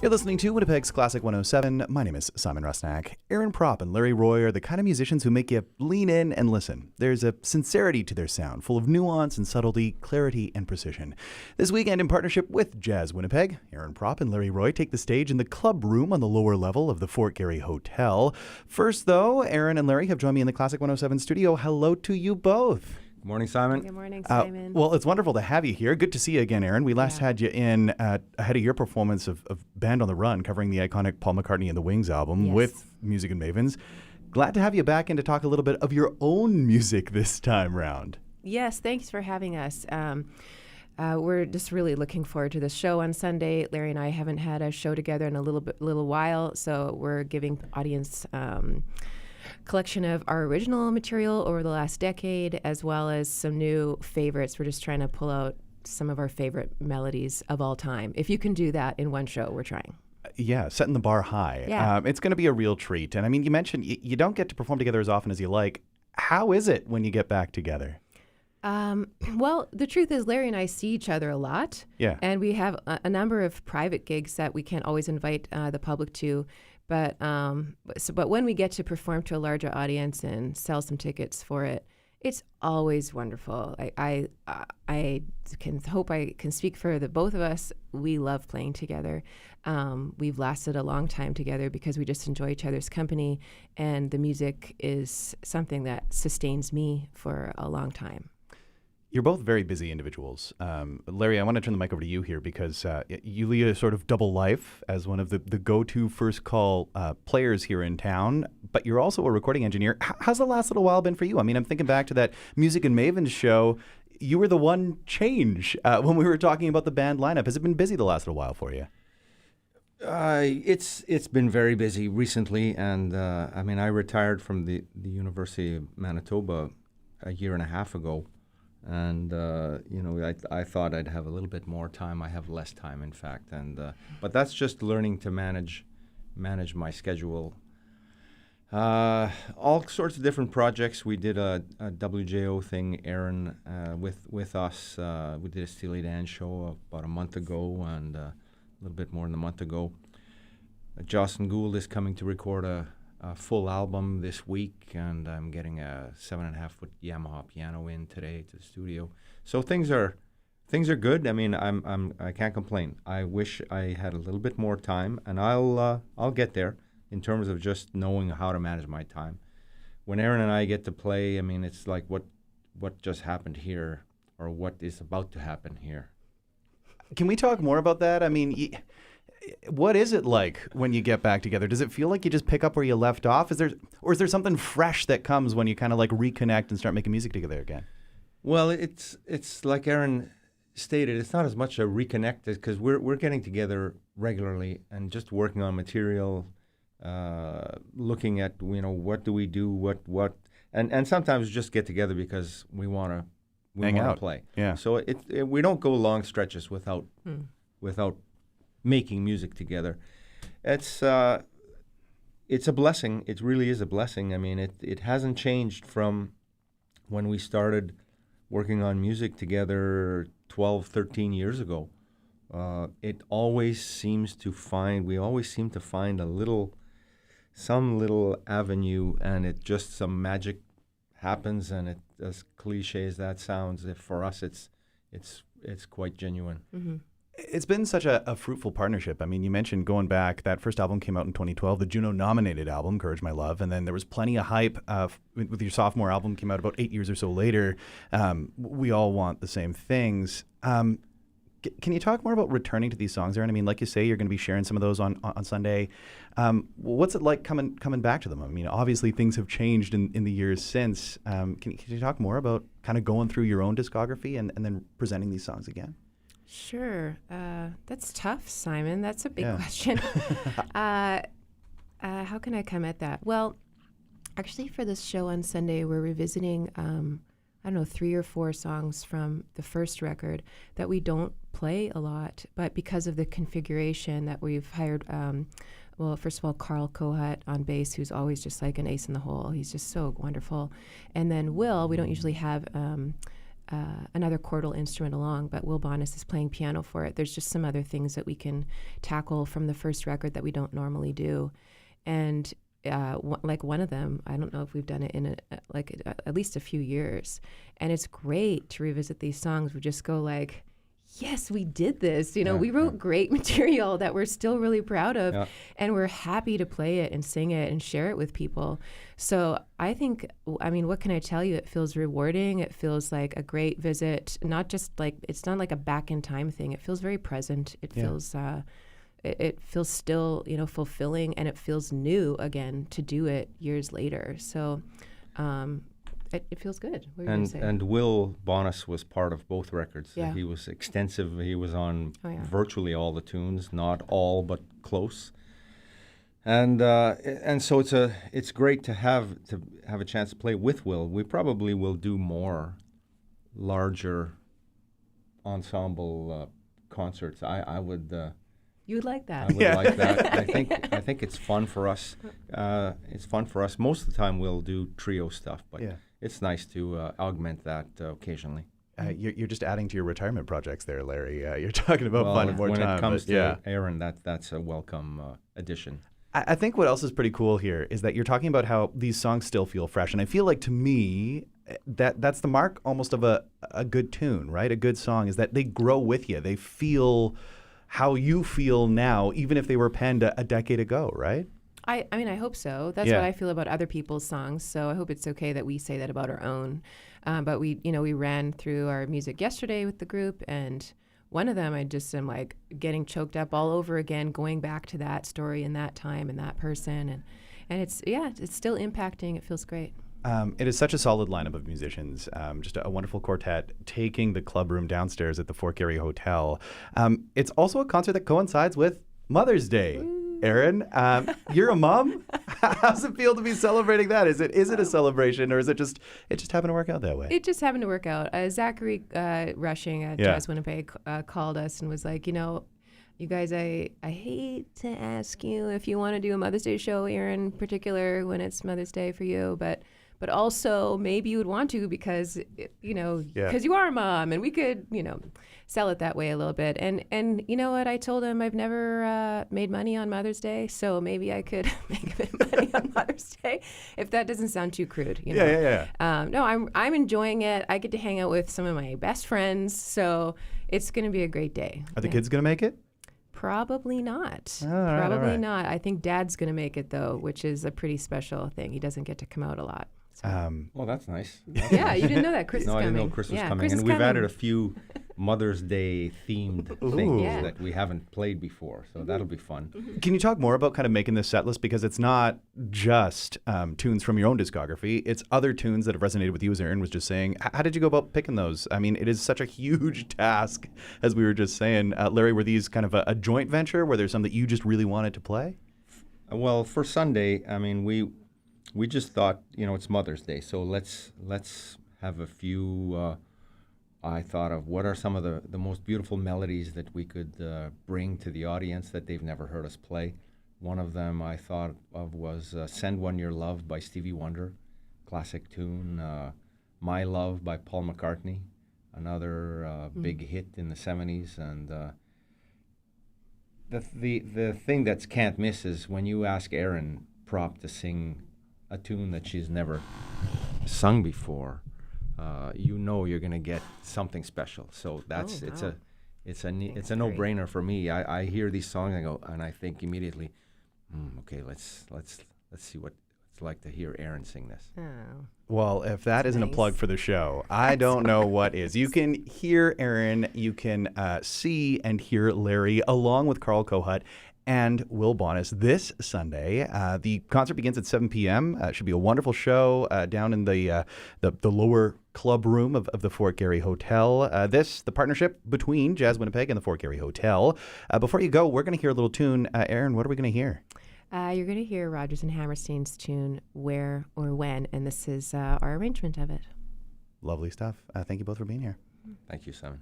You're listening to Winnipeg's Classic 107. My name is Simon Rusnak. Erin, Propp, and Larry Roy are the kind of musicians who make you lean in and listen. There's a sincerity to their sound, full of nuance and subtlety, clarity and precision. This weekend, in partnership with Jazz Winnipeg, Erin, Propp, and Larry Roy take the stage in the club room on the lower level of the Fort Garry Hotel. First, though, Erin and Larry have joined me in the Classic 107 studio. Hello to you both. Good morning, Simon. Good morning, Simon. Well, it's wonderful to have you here. Good to see you again, Erin. We last had you in ahead of your performance of Band on the Run, covering the iconic Paul McCartney and the Wings album with Music and Mavens. Glad to have you back and to talk a little bit of your own music this time round. Yes, thanks for having us. We're just really looking forward to the show on Sunday. Larry and I haven't had a show together in a little while, so we're giving audience collection of our original material over the last decade, as well as some new favorites. We're just trying to pull out some of our favorite melodies of all time. If you can do that in one show, we're trying. Yeah, setting the bar high. Yeah. It's going to be a real treat. And I mean, you mentioned you don't get to perform together as often as you like. How is it when you get back together? Well, the truth is Larry and I see each other a lot. Yeah. And we have a number of private gigs that we can't always invite the public to. But when we get to perform to a larger audience and sell some tickets for it, it's always wonderful. I can hope I can speak for the both of us. We love playing together. We've lasted a long time together because we just enjoy each other's company, and the music is something that sustains me for a long time. You're both very busy individuals. Larry, I want to turn the mic over to you here because you lead a sort of double life as one of the go-to first call players here in town, but you're also a recording engineer. How's the last little while been for you? I mean, I'm thinking back to that Music and Mavens show. You were the one change when we were talking about the band lineup. Has it been busy the last little while for you? It's been very busy recently, and I mean, I retired from the University of Manitoba a year and a half ago. And I thought I'd have a little bit more time. I have less time, in fact, but that's just learning to manage my schedule. All sorts of different projects. We did a WJO thing, Erin, with us. We did a Steely Dan show about a month ago, and a little bit more than a month ago. Jocelyn Gould is coming to record a full album this week, and I'm getting a 7.5-foot Yamaha piano in today to the studio. So things are good. I mean, I can't complain. I wish I had a little bit more time, and I'll get there in terms of just knowing how to manage my time. When Erin and I get to play, I mean, it's like what just happened here, or what is about to happen here. Can we talk more about that? I mean, what is it like when you get back together? Does it feel like you just pick up where you left off? Is there something fresh that comes when you kind of like reconnect and start making music together again? Well, it's like Erin stated. It's not as much a reconnect because we're getting together regularly and just working on material, looking at what do we do, what, and sometimes just get together because we want to play. Yeah. So we don't go long stretches without making music together. It's a blessing. It really is a blessing. I mean, it hasn't changed from when we started working on music together 12, 13 years ago. We always seem to find some little avenue, and some magic happens, and it, as cliche as that sounds, for us it's quite genuine. Mm-hmm. It's been such a fruitful partnership. I mean, you mentioned going back, that first album came out in 2012, the Juno-nominated album, Courage My Love, and then there was plenty of hype with your sophomore album, came out about 8 years or so later. We All Want the Same Things. Can you talk more about returning to these songs, Erin? I mean, like you say, you're going to be sharing some of those on Sunday. What's it like coming back to them? I mean, obviously things have changed in the years since. Can you talk more about kind of going through your own discography and then presenting these songs again? Sure. That's tough, Simon. That's a big question. How can I come at that? Well, actually, for this show on Sunday, we're revisiting, 3 or 4 songs from the first record that we don't play a lot, but because of the configuration that we've hired, first of all, Carl Kohut on bass, who's always just like an ace in the hole. He's just so wonderful. And then Will, we don't usually have another chordal instrument along, but Will Bonas is playing piano for it. There's just some other things that we can tackle from the first record that we don't normally do. And like one of them, I don't know if we've done it in at least a few years. And it's great to revisit these songs. We just go like, yes, we did this. We wrote great material that we're still really proud of, and we're happy to play it and sing it and share it with people. So I think, what can I tell you? It feels rewarding. It feels like a great visit, not just like, it's not like a back in time thing. It feels very present. It feels, it feels still, fulfilling, and it feels new again to do it years later. So, it feels good. What were you gonna say? And Will Bonas was part of both records. Yeah. He was extensive. He was on virtually all the tunes, not all, but close. And so it's great to have a chance to play with Will. We probably will do more larger ensemble concerts. I would. You would like that. I would like that. I think it's fun for us. It's fun for us. Most of the time we'll do trio stuff, but it's nice to augment that occasionally. You're just adding to your retirement projects there, Larry. You're talking about finding more when time. It comes to Erin, that's a welcome addition. I think what else is pretty cool here is that you're talking about how these songs still feel fresh. And I feel like, to me, that's the mark almost of a good tune, right? A good song is that they grow with you. They feel how you feel now, even if they were penned a decade ago, right? I hope so. That's what I feel about other people's songs. So I hope it's okay that we say that about our own. But we ran through our music yesterday with the group, and one of them, I just am like getting choked up all over again, going back to that story and that time and that person, and it's still impacting. It feels great. It is such a solid lineup of musicians, just a wonderful quartet taking the club room downstairs at the Fort Garry Hotel. It's also a concert that coincides with Mother's Day. Erin, you're a mom. How's it feel to be celebrating that? Is it a celebration, or is it just happened to work out that way? It just happened to work out. Zachary Rushing at Jazz Winnipeg called us and was like, you guys, I hate to ask you if you want to do a Mother's Day show here in particular when it's Mother's Day for you, but also maybe you would want to because you are a mom, and we could sell it that way a little bit. And you know what? I told him I've never made money on Mother's Day, so maybe I could make a bit of money on Mother's Day if that doesn't sound too crude. Yeah. No, I'm enjoying it. I get to hang out with some of my best friends, so it's going to be a great day. Are the kids going to make it? Probably not. Probably not. I think Dad's going to make it, though, which is a pretty special thing. He doesn't get to come out a lot. Well, that's nice. You didn't know that Chris is coming. No, I didn't know Chris was coming. And we've added a few Mother's Day themed things that we haven't played before, so that'll be fun. Can you talk more about kind of making this set list? Because it's not just tunes from your own discography. It's other tunes that have resonated with you, as Erin was just saying. How did you go about picking those? I mean, it is such a huge task, as we were just saying. Larry, were these kind of a joint venture? Were there some that you just really wanted to play? Well, for Sunday, I mean, we just thought, it's Mother's Day, so let's have a few. I thought of what are some of the most beautiful melodies that we could bring to the audience that they've never heard us play. One of them I thought of was "Send One Your Love" by Stevie Wonder, classic tune. "My Love" by Paul McCartney, another big hit in the '70s, and the thing that can't miss is when you ask Erin Propp to sing a tune that she's never sung before, you're going to get something special. So it's a no-brainer for me. I hear these songs and I think immediately, okay, let's see what it's like to hear Erin sing this. Oh. Well, if that isn't nice. A plug for the show, I don't know what is. You can hear Erin, you can see and hear Larry along with Carl Kohut and Will Bonas this Sunday. The concert begins at 7 p.m. It should be a wonderful show down in the lower club room of the Fort Garry Hotel. The partnership between Jazz Winnipeg and the Fort Garry Hotel. Before you go, we're going to hear a little tune. Erin, what are we going to hear? You're going to hear Rodgers and Hammerstein's tune, Where or When, and this is our arrangement of it. Lovely stuff. Thank you both for being here. Thank you, Simon.